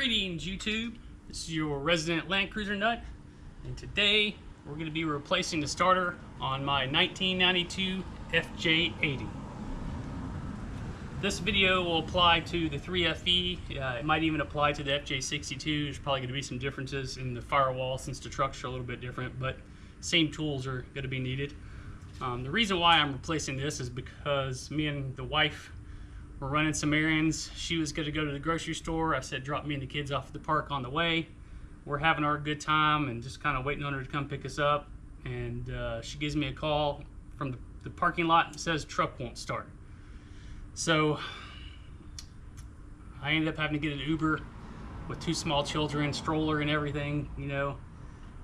Greetings YouTube, this is your resident Land Cruiser nut, and today we're going to be replacing the starter on my 1992 FJ80. This video will apply to the 3FE, it might even apply to the FJ62. There's probably going to be some differences in the firewall since the trucks are a little bit different, but same tools are going to be needed. The reason why I'm replacing this is because me and the wife we're running some errands. She was going to go to the grocery store. I said drop me and the kids off at the park on the way. We're having our good time and just kind of waiting on her to come pick us up, and she gives me a call from the parking lot and says truck won't start. So I ended up having to get an Uber with two small children, stroller and everything, you know,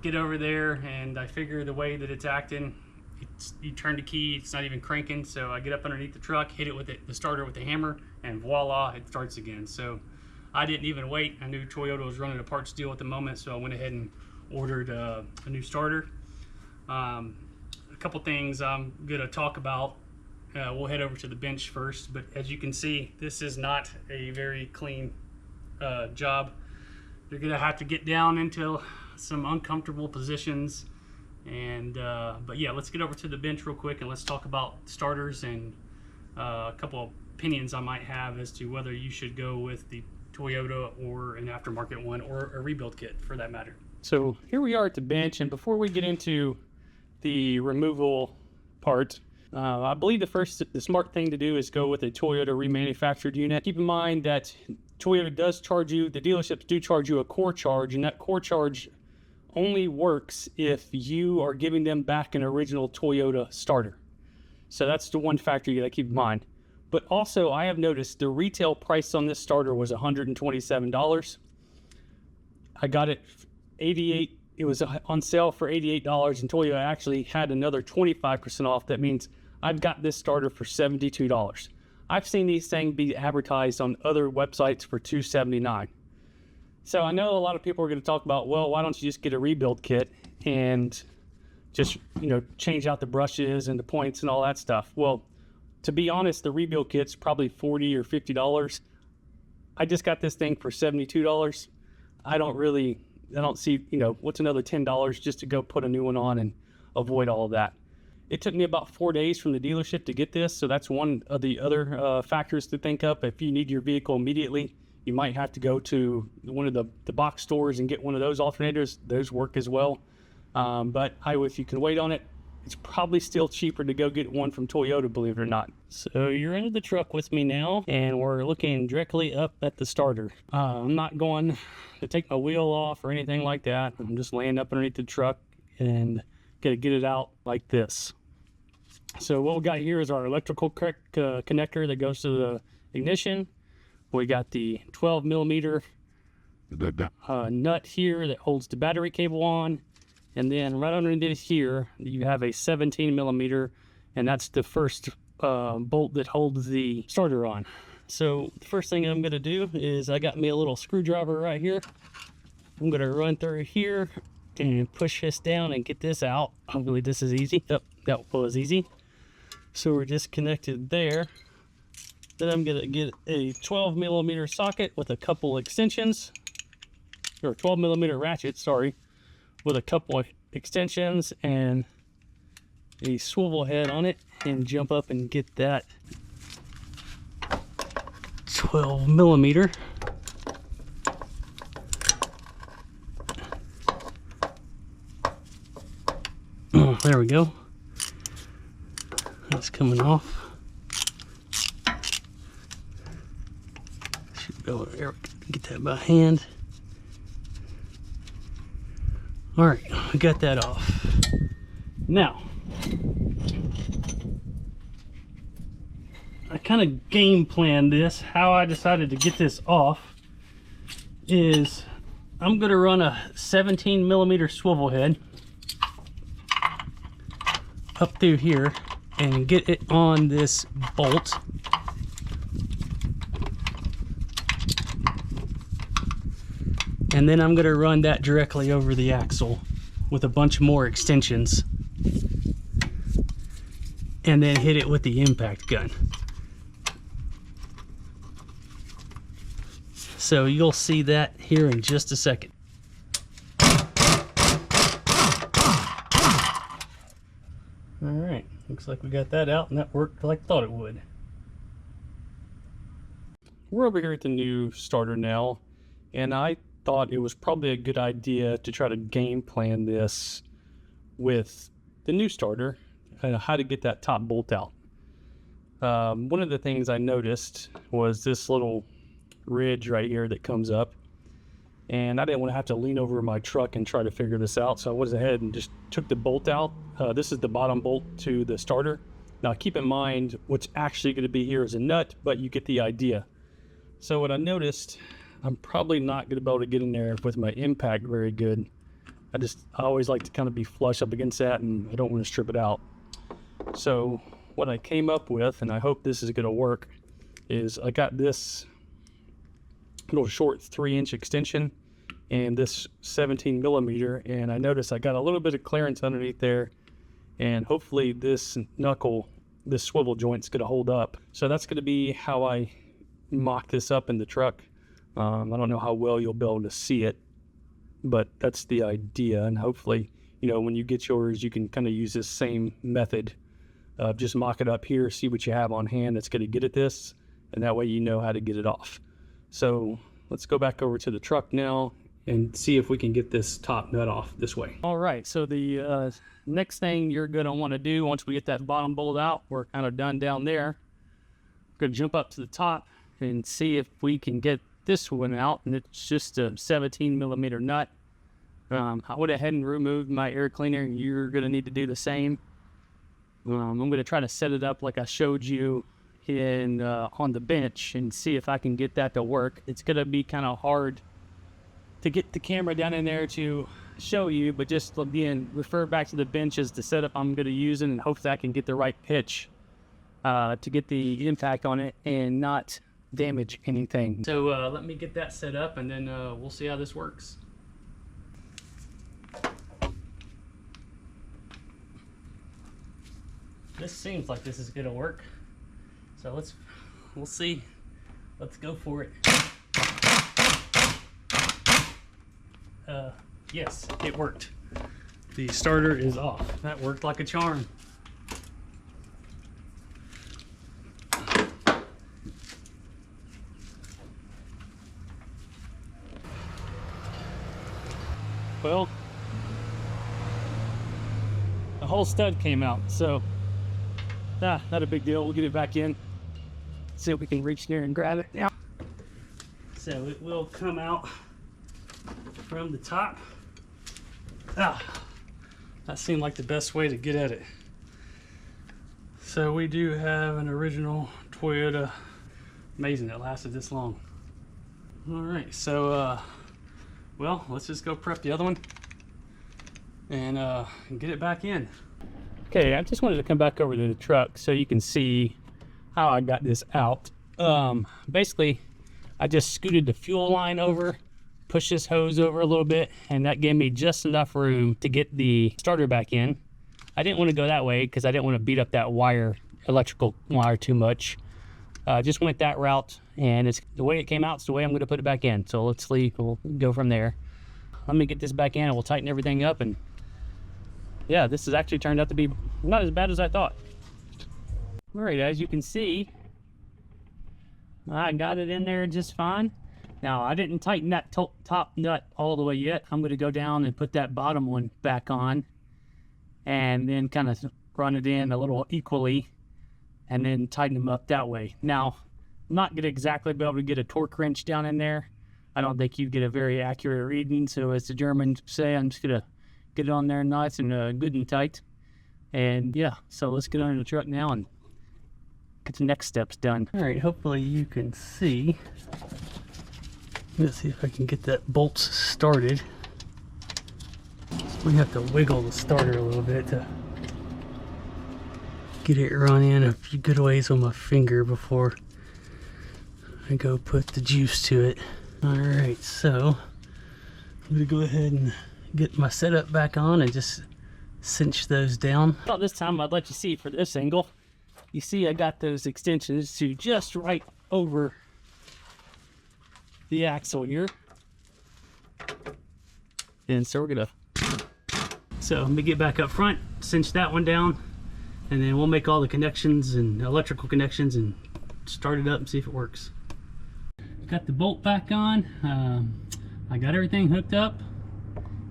get over there, and I figure the way that it's acting, you turn the key, it's not even cranking. So I get up underneath the truck, hit it with the starter with the hammer, and voila, it starts again. So I didn't even wait. I knew Toyota was running a parts deal at the moment, so I went ahead and ordered a new starter. A couple things I'm gonna talk about. We'll head over to the bench first, but as you can see, this is not a very clean job. You're gonna have to get down into some uncomfortable positions. And but yeah, let's get over to the bench real quick and let's talk about starters and a couple of opinions I might have as to whether you should go with the Toyota or an aftermarket one, or a rebuild kit for that matter. So here we are at the bench, and before we get into the removal part, I believe the smart thing to do is go with a Toyota remanufactured unit. Keep in mind that Toyota does charge you, the dealerships do charge you a core charge, and that core charge only works if you are giving them back an original Toyota starter. So that's the one factor you gotta keep in mind. But also, I have noticed the retail price on this starter was $127. I got it $88. It was on sale for $88, and Toyota actually had another 25% off. That means I've got this starter for $72. I've seen these things be advertised on other websites for $279. So I know a lot of people are going to talk about, well, why don't you just get a rebuild kit and just, you know, change out the brushes and the points and all that stuff. Well, to be honest, the rebuild kit's probably $40 or $50. I just got this thing for $72. I don't see, you know, what's another $10 just to go put a new one on and avoid all of that. It took me about 4 days from the dealership to get this, so that's one of the other factors to think of. If you need your vehicle immediately, you might have to go to one of the box stores and get one of those alternators. Those work as well. But if you can wait on it, it's probably still cheaper to go get one from Toyota, believe it or not. So you're into the truck with me now, and we're looking directly up at the starter. I'm not going to take my wheel off or anything like that. I'm just laying up underneath the truck and gonna get it out like this. So what we got here is our electrical connector that goes to the ignition. We got the 12 millimeter nut here that holds the battery cable on. And then right underneath here, you have a 17 millimeter, and that's the first bolt that holds the starter on. So the first thing I'm gonna do is I got me a little screwdriver right here. I'm gonna run through here and push this down and get this out. Hopefully this is easy. Oh, that was easy. So we're just connected there. Then I'm gonna get a 12 millimeter socket with a couple extensions, or 12 millimeter ratchet, sorry, with a couple of extensions and a swivel head on it, and jump up and get that 12 millimeter. Oh, there we go. That's coming off. Go there, get that by hand. All right, I got that off. Now, I kind of game planned this. How I decided to get this off is I'm gonna run a 17 millimeter swivel head up through here and get it on this bolt. And then I'm gonna run that directly over the axle with a bunch more extensions, and then hit it with the impact gun. So you'll see that here in just a second. All right, looks like we got that out, and that worked like I thought it would. We're over here at the new starter now, and I thought it was probably a good idea to try to game plan this with the new starter, how to get that top bolt out. One of the things I noticed was this little ridge right here that comes up, and I didn't want to have to lean over my truck and try to figure this out, so I went ahead and just took the bolt out. This is the bottom bolt to the starter. Now keep in mind what's actually going to be here is a nut, but you get the idea. So what I noticed, I'm probably not going to be able to get in there with my impact very good. I always like to kind of be flush up against that, and I don't want to strip it out. So what I came up with, and I hope this is going to work, is I got this little short 3-inch extension and this 17 millimeter, and I noticed I got a little bit of clearance underneath there, and hopefully this knuckle, this swivel joint's going to hold up. So that's going to be how I mock this up in the truck. I don't know how well you'll be able to see it, but that's the idea. And hopefully, you know, when you get yours, you can kind of use this same method. Just mock it up here, see what you have on hand that's going to get at this, and that way you know how to get it off. So let's go back over to the truck now and see if we can get this top nut off this way. All right, so the next thing you're going to want to do once we get that bottom bolt out, we're kind of done down there. We're going to jump up to the top and see if we can get this one out, and it's just a 17 millimeter nut. I went ahead and removed my air cleaner. You're going to need to do the same. I'm going to try to set it up like I showed you in on the bench and see if I can get that to work. It's going to be kind of hard to get the camera down in there to show you, but just again, refer back to the bench as the setup I'm going to use, and hope that I can get the right pitch to get the impact on it and not damage anything. So let me get that set up, and then we'll see how this works. This seems like this is going to work, so we'll see. Let's go for it. Yes, it worked. The starter is off. That worked like a charm. Well, the whole stud came out, so not a big deal. We'll get it back in, see if we can reach there and grab it now. So it will come out from the top. That seemed like the best way to get at it. So we do have an original Toyota. Amazing it lasted this long. All right, so well, let's just go prep the other one and get it back in. Okay, I just wanted to come back over to the truck so you can see how I got this out. Basically, I just scooted the fuel line over, pushed this hose over a little bit, and that gave me just enough room to get the starter back in. I didn't want to go that way because I didn't want to beat up that wire, electrical wire, too much. Just went that route, and it's the way it came out, it's the way I'm going to put it back in. So let's leave, we'll go from there. Let me get this back in and we'll tighten everything up, and yeah, this has actually turned out to be not as bad as I thought. All right, as you can see, I got it in there just fine. Now, I didn't tighten that top nut all the way yet. I'm going to go down and put that bottom one back on, and then kind of run it in a little equally, and then tighten them up that way. Now, I'm not going to exactly be able to get a torque wrench down in there. I don't think you'd get a very accurate reading, so as the Germans say, I'm just going to get it on there nice and good and tight. And yeah, so let's get under the truck now and get the next steps done. All right, hopefully you can see. Let's see if I can get that bolt started. We have to wiggle the starter a little bit to get it run in a few good ways on my finger before I go put the juice to it. All right, so I'm gonna go ahead and get my setup back on and just cinch those down. Well, this time I'd let you see for this angle. You see I got those extensions to just right over the axle here. And so let me get back up front, cinch that one down, and then we'll make all the connections and electrical connections and start it up and see if it works. Got the bolt back on. I got everything hooked up.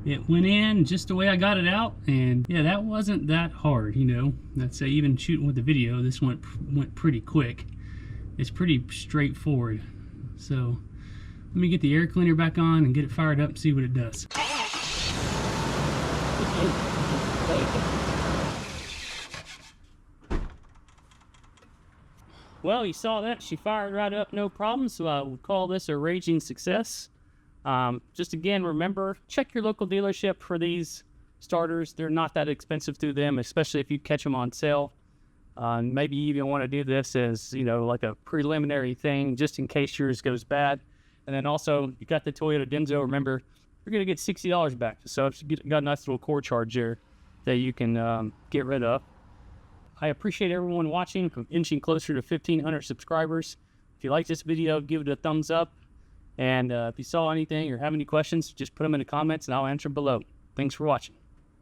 It went in just the way I got it out, and yeah, that wasn't that hard, you know. I'd say even shooting with the video, this went pretty quick. It's pretty straightforward. So let me get the air cleaner back on and get it fired up and see what it does. Well, you saw that. She fired right up, no problem. So I would call this a raging success. Just again, remember, check your local dealership for these starters. They're not that expensive through them, especially if you catch them on sale. Maybe you even want to do this as, you know, like a preliminary thing, just in case yours goes bad. And then also, you got the Toyota Denso. Remember, you're going to get $60 back. So if you got a nice little core charge there that you can get rid of. I appreciate everyone watching. I'm inching closer to 1,500 subscribers. If you like this video, give it a thumbs up. And if you saw anything or have any questions, just put them in the comments and I'll answer below. Thanks for watching.